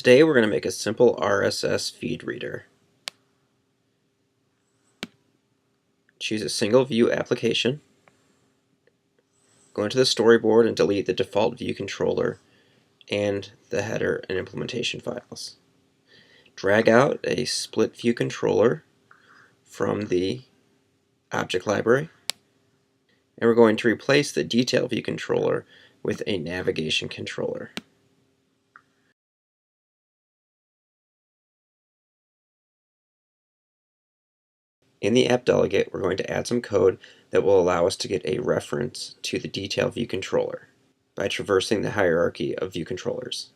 Today we're going to make a simple RSS feed reader. Choose a single view application. Go into the storyboard and delete the default view controller and the header and implementation files. Drag out a split view controller from the object library, and we're going to replace the detail view controller with a navigation controller. In the app delegate, we're going to add some code that will allow us to get a reference to the detail view controller by traversing the hierarchy of view controllers.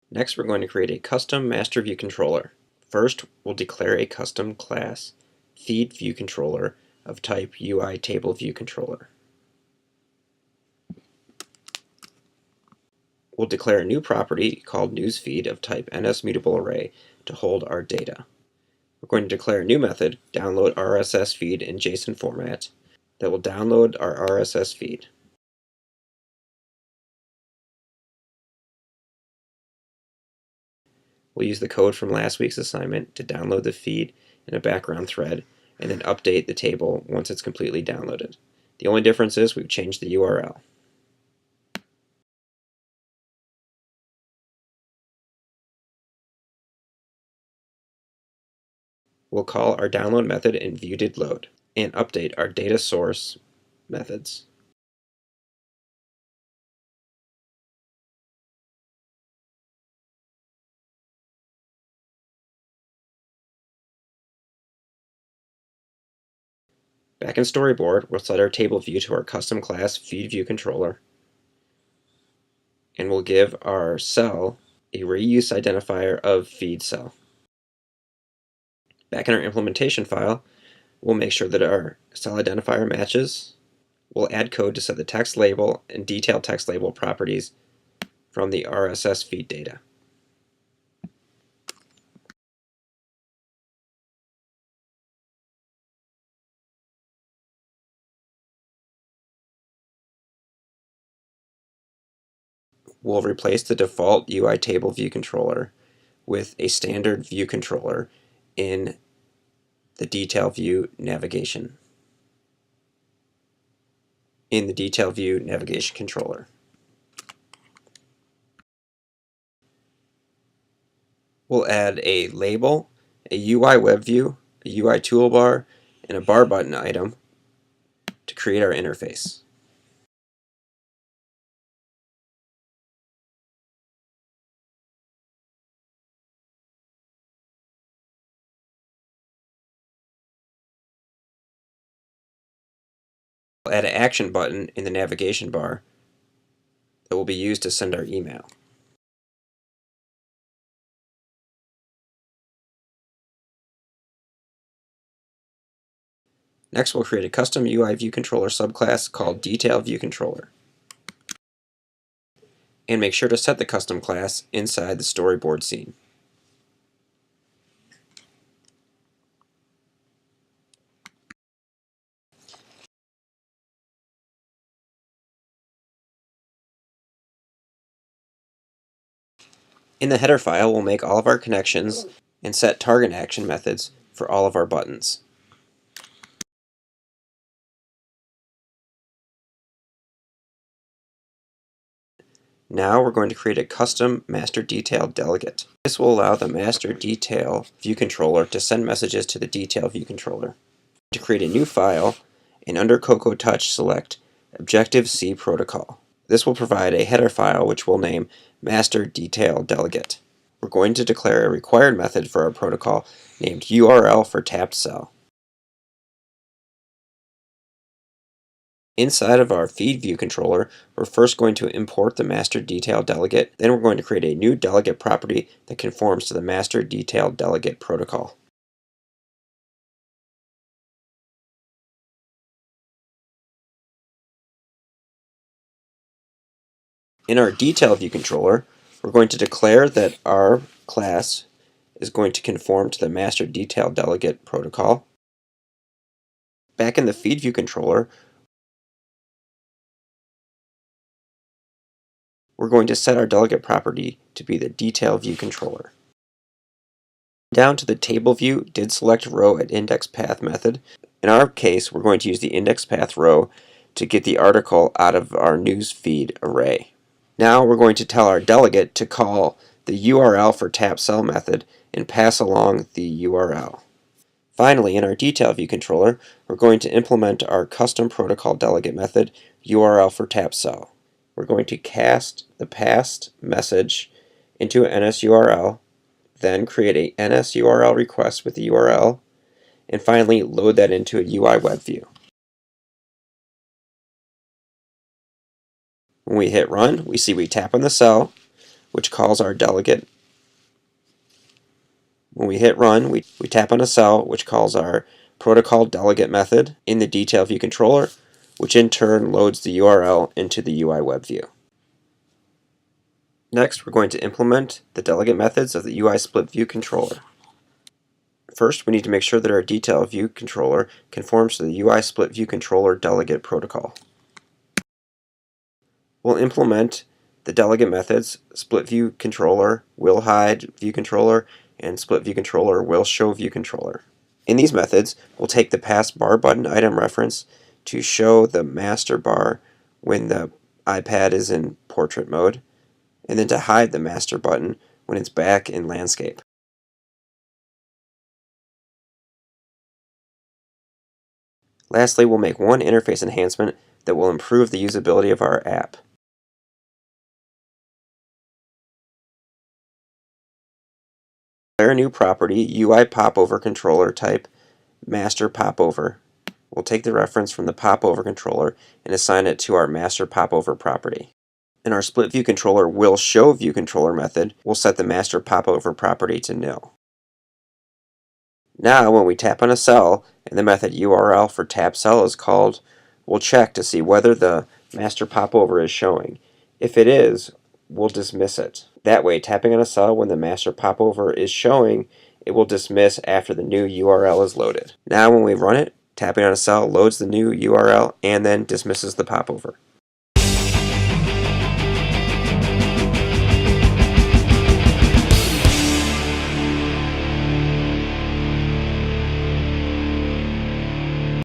Next, we're going to create a custom master view controller. First, we'll declare a custom class feedReader of type UITableViewController. We'll declare a new property called newsFeed of type NSMutableArray to hold our data. We're going to declare a new method, downloadRSSFeed in JSON format, that will download our RSS feed. We'll use the code from last week's assignment to download the feed in a background thread and then update the table once it's completely downloaded. The only difference is we've changed the URL. We'll call our download method in viewDidLoad and update our data source methods. Back in Storyboard, we'll set our table view to our custom class feedViewController, and we'll give our cell a reuse identifier of feed cell. Back in our implementation file, we'll make sure that our cell identifier matches. We'll add code to set the text label and detailed text label properties from the RSS feed data. We'll replace the default UI table view controller with a standard view controller in the detail view navigation. Controller. We'll add a label, a UI web view, a UI toolbar, and a bar button item to create our interface. We'll add an action button in the navigation bar that will be used to send our email. Next, we'll create a custom UI view controller subclass called Detail View Controller. And make sure to set the custom class inside the storyboard scene. In the header file, we'll make all of our connections and set target action methods for all of our buttons. Now we're going to create a custom master detail delegate. This will allow the master detail view controller to send messages to the detail view controller. To create a new file, and under Cocoa Touch select Objective-C Protocol. This will provide a header file which we'll name master detail delegate. We're going to declare a required method for our protocol named URL for tapped cell. Inside of our feed view controller, we're first going to import the master detail delegate, then we're going to create a new delegate property that conforms to the master detail delegate protocol. In our detail view controller, we're going to declare that our class is going to conform to the master detail delegate protocol. Back in the feed view controller, we're going to set our delegate property to be the detail view controller. Down to the table view did select row at index path method. In our case, we're going to use the index path row to get the article out of our newsfeed array. Now we're going to tell our delegate to call the URL for tap cell method and pass along the URL. Finally, in our detail view controller, we're going to implement our custom protocol delegate method URL for tap cell. We're going to cast the passed message into an NSURL, then create a NSURL request with the URL, and finally load that into a UI web view. When we hit run, we see we tap on the cell, which calls our delegate. When we hit run, we tap on a cell, which calls our protocol delegate method in the detail view controller, which in turn loads the URL into the UI web view. Next, we're going to implement the delegate methods of the UISplitViewController. First, we need to make sure that our detail view controller conforms to the UISplitViewController delegate protocol. We'll implement the delegate methods SplitViewController, WillHideViewController, and SplitViewController, WillShowViewController. In these methods, we'll take the past bar button item reference to show the master bar when the iPad is in portrait mode, and then to hide the master button when it's back in landscape. Lastly, we'll make one interface enhancement that will improve the usability of our app. Declare a new property, UI popover controller type master popover. We'll take the reference from the popover controller and assign it to our master popover property. In our split view controller will show view controller method, we'll set the master popover property to nil. Now when we tap on a cell and the method URL for tap cell is called, we'll check to see whether the master popover is showing. If it is, we'll dismiss it. That way, tapping on a cell when the master popover is showing, it will dismiss after the new URL is loaded. Now when we run it, tapping on a cell loads the new URL and then dismisses the popover.